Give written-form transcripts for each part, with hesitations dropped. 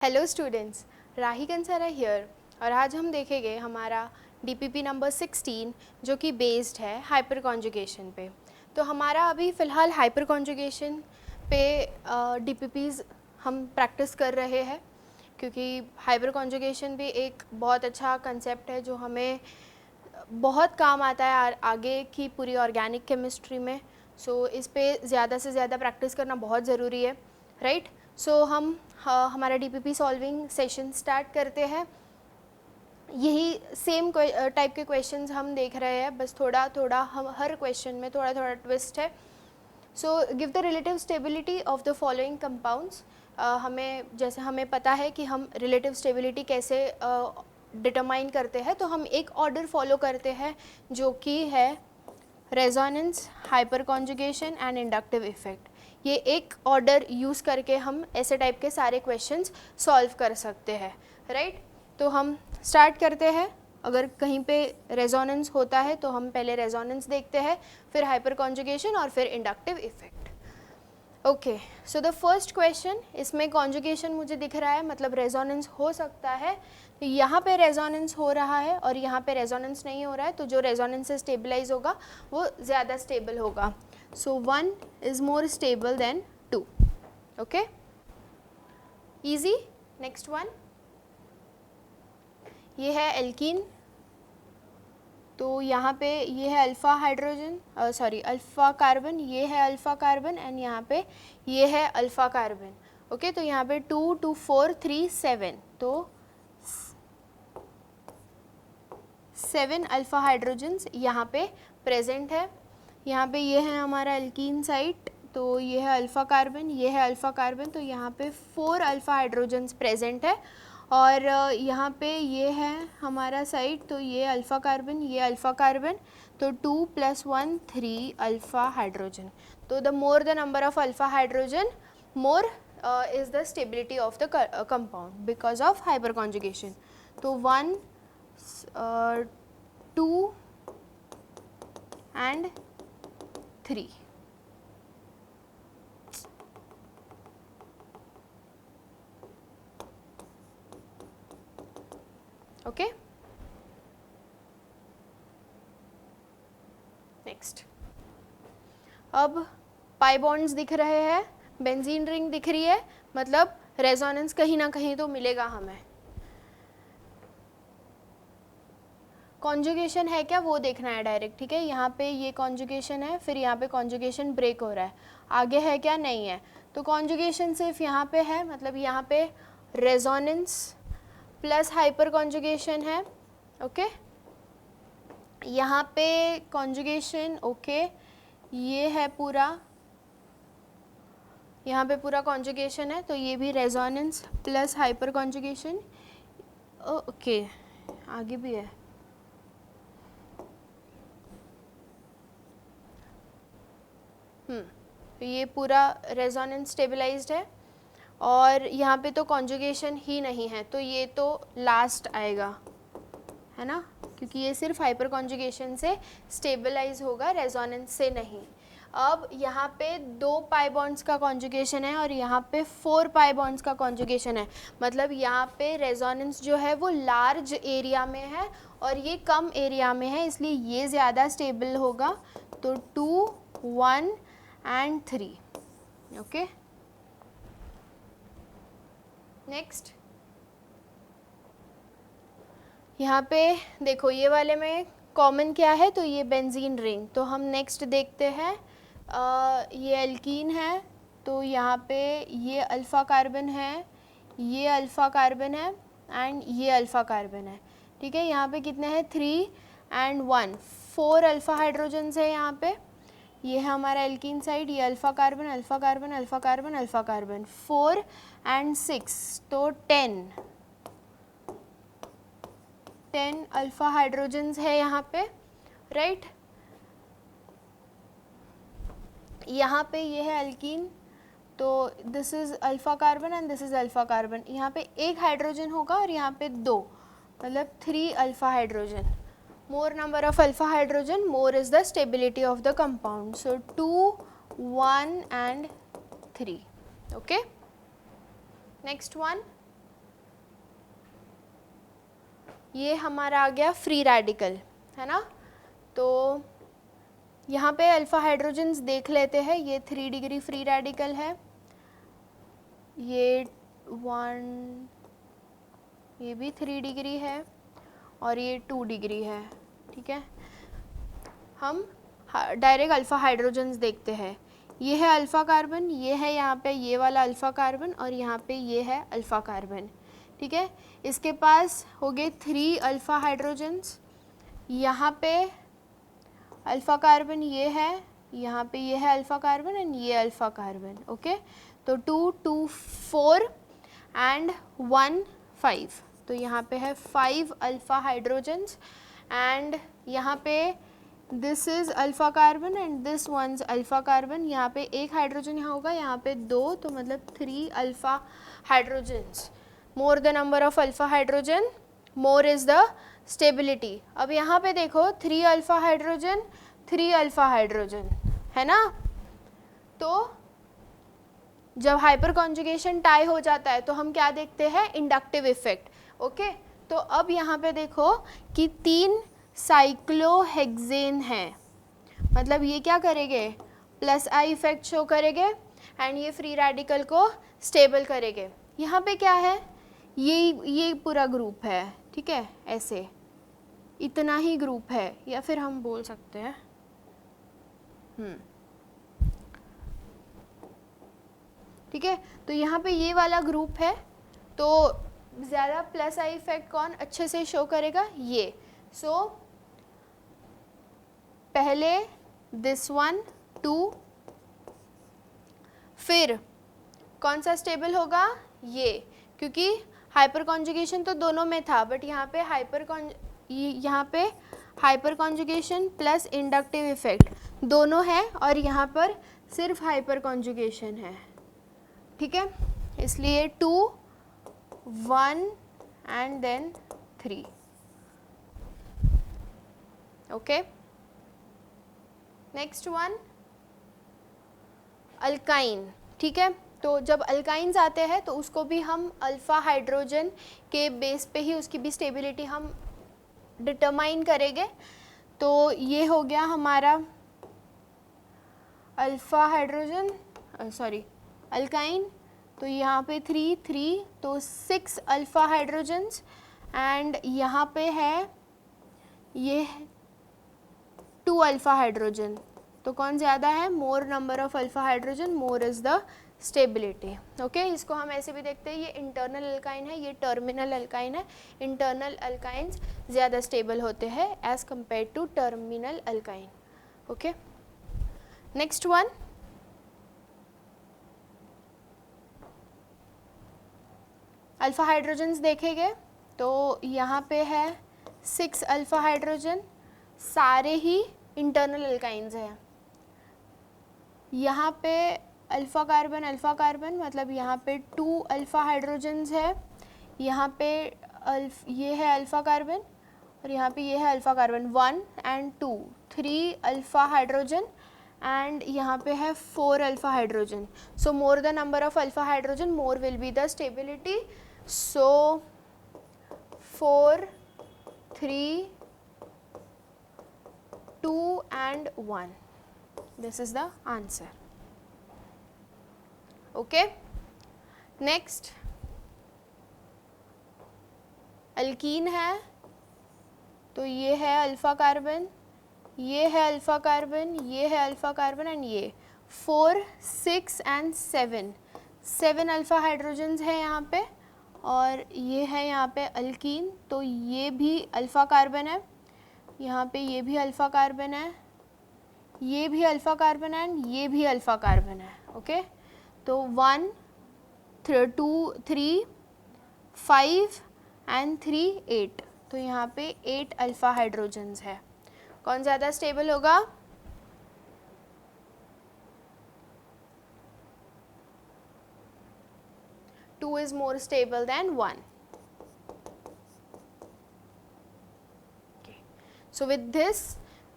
Hello students, Rahi Kansara here. और आज हम देखेंगे हमारा डीपीपी नंबर 16 जो कि बेस्ड है हाइपर कॉन्जुगेशन पे। तो हमारा अभी फ़िलहाल हाइपर कॉन्जुगेशन पे डीपीपीज़ हम प्रैक्टिस कर रहे हैं, क्योंकि हाइपर कॉन्जुगेशन भी एक बहुत अच्छा कंसेप्ट है जो हमें बहुत काम आता है आगे की पूरी ऑर्गेनिक केमिस्ट्री में। सो इस पे ज़्यादा से ज़्यादा प्रैक्टिस करना बहुत ज़रूरी है, राइट। सो हम हमारा डीपीपी सॉल्विंग सेशन स्टार्ट करते हैं। यही सेम टाइप के क्वेश्चंस हम देख रहे हैं, बस थोड़ा थोड़ा हम हर क्वेश्चन में थोड़ा थोड़ा ट्विस्ट है। So give the relative stability of the following compounds. हमें पता है कि हम रिलेटिव स्टेबिलिटी कैसे डिटरमाइन करते हैं, तो हम एक ऑर्डर फॉलो करते हैं जो कि है resonance, hyper conjugation and inductive effect. ये एक ऑर्डर यूज़ करके हम ऐसे टाइप के सारे क्वेश्चंस सॉल्व कर सकते हैं, राइट। तो हम स्टार्ट करते हैं। अगर कहीं पे रेजोनेंस होता है तो हम पहले रेजोनेंस देखते हैं, फिर हाइपर कॉन्जुगेशन और फिर inductive effect. Okay, so the first question, इसमें कॉन्जुगेशन मुझे दिख रहा है, मतलब रेजोनेंस हो सकता है। तो यहाँ पे रेजोनेंस हो रहा है और यहाँ पे रेजोनेंस नहीं हो रहा है, तो जो रेजोनेंस से स्टेबलाइज होगा वो ज़्यादा स्टेबल होगा। सो 1 is more stable then 2। Okay, easy. Next one, ये है एल्कीन। तो यहाँ पे ये है अल्फ़ा हाइड्रोजन, अल्फ़ा कार्बन, ये है अल्फ़ा कार्बन एंड यहाँ पे ये है अल्फ़ा कार्बन। ओके, तो यहाँ पे 2 2 4 3 7, तो 7 अल्फ़ा हाइड्रोजन्स यहाँ पे प्रेजेंट है। यहाँ पे ये है हमारा एल्कीन साइट, तो ये है अल्फ़ा कार्बन, ये है अल्फ़ा कार्बन, तो यहाँ पे 4 अल्फ़ा हाइड्रोजन्स प्रेजेंट है। और यहाँ पे ये है हमारा साइट, तो ये अल्फ़ा कार्बन, ये अल्फ़ा कार्बन, तो 2 + 1 3 अल्फ़ा हाइड्रोजन। तो the more the number of alpha hydrogen, more is the stability of the compound because of hyper conjugation. तो 1 2 and 3. Okay, next. अब पाई बॉन्ड्स दिख रहे हैं, बेंजीन रिंग दिख रही है, मतलब रेजोनेंस कहीं ना कहीं तो मिलेगा हमें। कॉन्जुगेशन है क्या वो देखना है डायरेक्ट, ठीक है। यहाँ पे ये कॉन्जुगेशन है, फिर यहाँ पे कॉन्जुगेशन ब्रेक हो रहा है, आगे है क्या, नहीं है। तो कॉन्जुगेशन सिर्फ यहाँ पे है, मतलब यहाँ पे रेजोनेंस प्लस हाइपर कॉन्जुगेशन है। ओके, यहाँ पे कॉन्जुगेशन, ओके, ये है पूरा, यहाँ पे पूरा कॉन्जुगेशन है, तो ये भी resonance plus hyper conjugation. Okay, आगे भी है। तो ये पूरा रेजोनेंस स्टेबलाइज्ड है, और यहाँ पे तो कॉन्जुगेशन ही नहीं है, तो ये तो लास्ट आएगा, है ना, क्योंकि ये सिर्फ हाइपर कॉन्जुगेशन से स्टेबलाइज होगा, रेजोनेंस से नहीं। अब यहाँ पे 2 पाई बॉन्ड्स का कॉन्जुगेशन है और यहाँ पे 4 पाई बॉन्ड्स का कॉन्जुगेशन है, मतलब यहाँ पे रेजोनेंस जो है वो लार्ज एरिया में है और ये कम एरिया में है, इसलिए ये ज़्यादा स्टेबल होगा। तो 2 1 and 3. Okay, next. यहाँ पे देखो, ये वाले में कॉमन क्या है, तो ये बेंजीन रिंग। तो हम नेक्स्ट देखते हैं, ये एल्कीन है, तो यहाँ पे ये अल्फ़ा कार्बन है, ये अल्फ़ा कार्बन है एंड ये अल्फ़ा कार्बन है, ठीक है। यहाँ पे कितने हैं, 3 and 1, 4 अल्फ़ा हाइड्रोजन्स है यहाँ पे। ये है हमारा एल्कीन साइड, ये alpha carbon, alpha carbon, alpha carbon, alpha carbon, 4 and 6, तो 10 अल्फ़ा हाइड्रोजन्स है यहाँ पे, राइट। यहाँ पे ये है एल्कीन, तो this is alpha carbon and this is alpha carbon. यहाँ पे एक हाइड्रोजन होगा और यहाँ पे 2, मतलब 3 alpha hydrogen. More number of alpha hydrogen, more is the stability of the compound. So 2 1 and 3. Okay, next one, ये हमारा आ गया फ्री रेडिकल, है ना। तो यहाँ पे अल्फ़ा हाइड्रोजन्स देख लेते हैं। ये 3 डिग्री फ्री रेडिकल है, ये 1, ये भी 3 डिग्री है और ये 2 डिग्री है, ठीक है। हम डायरेक्ट अल्फ़ा हाइड्रोजन्स देखते हैं। ये है अल्फ़ा कार्बन, ये है यहाँ पे ये वाला अल्फ़ा कार्बन और यहाँ पे ये है अल्फ़ा कार्बन, ठीक है। इसके पास हो गए 3 अल्फ़ा हाइड्रोजन्स। यहाँ पे अल्फ़ा कार्बन ये है, यहाँ पे ये है अल्फ़ा कार्बन एंड ये अल्फ़ा कार्बन, ओके। तो 2, 2, 4 एंड 1, 5। तो यहाँ पे है 5 अल्फ़ा हाइड्रोजन्स एंड यहाँ पे this is alpha carbon and this one's alpha carbon. यहाँ पे एक हाइड्रोजन यहाँ होगा, यहाँ पे 2, तो मतलब 3 alpha hydrogens. More the number of alpha hydrogen, more is the stability. अब यहाँ पे देखो 3 अल्फ़ा हाइड्रोजन, 3 अल्फ़ा हाइड्रोजन, है ना। तो जब हाइपर कॉन्जुगेशन टाई हो जाता है तो हम क्या देखते हैं, इंडक्टिव इफेक्ट, ओके। तो अब यहाँ पे देखो कि 3 साइक्लोहेक्सेन है, मतलब ये क्या करेंगे, प्लस आई इफेक्ट शो करेंगे एंड ये फ्री रेडिकल को स्टेबल करेंगे। यहाँ पे क्या है, ये पूरा ग्रुप है, ठीक है, ऐसे इतना ही ग्रुप है, या फिर हम बोल सकते हैं ठीक है। तो यहाँ पे ये वाला ग्रुप है, तो ज़्यादा प्लस आई इफेक्ट कौन अच्छे से शो करेगा, ये। सो पहले दिस 1, 2, फिर कौन सा स्टेबल होगा, ये, क्योंकि हाइपर कॉन्जुगेशन तो दोनों में था, बट यहाँ पे hyper conjugation plus inductive effect दोनों है और यहाँ पर सिर्फ हाइपर कॉन्जुगेशन है, ठीक है। इसलिए 2, 1 and then 3, okay. Next one alkyne, ठीक है। तो जब अल्काइंस आते हैं तो उसको भी हम अल्फ़ा हाइड्रोजन के बेस पे ही उसकी भी स्टेबिलिटी हम डिटरमाइन करेंगे। तो ये हो गया हमारा अल्फ़ा हाइड्रोजन, सॉरी अल्काइन। तो यहाँ पे 3, 3, तो 6 अल्फ़ा हाइड्रोजन्स एंड यहाँ पे है ये 2 अल्फ़ा हाइड्रोजन। तो कौन ज़्यादा है, मोर number of alpha hydrogen, more is the stability, okay. इसको हम ऐसे भी देखते हैं, ये इंटरनल अल्काइन है, ये टर्मिनल अल्काइन है। इंटरनल अल्काइंस ज़्यादा स्टेबल होते हैं as compare to terminal alkyne, okay. Next one alpha hydrogens देखेंगे तो यहाँ पे है 6 अल्फ़ा हाइड्रोजन, सारे ही इंटरनल अल्काइंस हैं। यहाँ पे अल्फ़ा कार्बन मतलब यहाँ पे 2 अल्फ़ा हाइड्रोजन्स है, यहाँ पे ये है अल्फ़ा कार्बन और यहाँ पे ये है alpha carbon 1 and 2, 3 alpha hydrogen and यहाँ पे है 4 alpha hydrogen. So more the number of alpha hydrogen, more will be the stability. So 4, 3, 2 and 1, this is the answer, okay. Next alkyne है, तो ये है अल्फ़ा कार्बन, ये है alpha carbon, ये है अल्फ़ा कार्बन एंड ये 4, 6 एंड 7 अल्फ़ा हाइड्रोजन्स है यहाँ पे और ये है यहाँ पे अल्कीन। तो ये भी अल्फ़ा कार्बन है, यहाँ पे ये भी अल्फ़ा कार्बन है, ये भी अल्फ़ा कार्बन है एंड ये भी अल्फ़ा कार्बन है, ओके। तो 1, 2, 3, 5 एंड 3, 8। तो यहाँ पे 8 अल्फ़ा हाइड्रोजन्स है। कौन ज़्यादा स्टेबल होगा, two is more stable then 1। So with this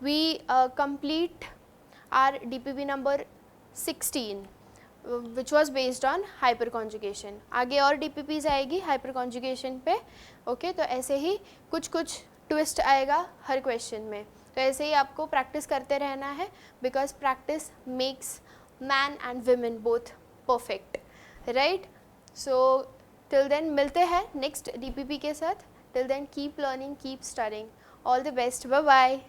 we complete our DPP number 16. Which was based on hyper conjugation. आगे और DPPs आएगी हाइपर कॉन्जुगेशन पे। ओके, तो ऐसे ही कुछ कुछ ट्विस्ट आएगा हर क्वेश्चन में। तो ऐसे ही आपको प्रैक्टिस करते रहना है, because practice makes man and women both perfect, right. So till then मिलते हैं नेक्स्ट DPP के साथ। Till then keep learning, keep studying. All the best, bye bye.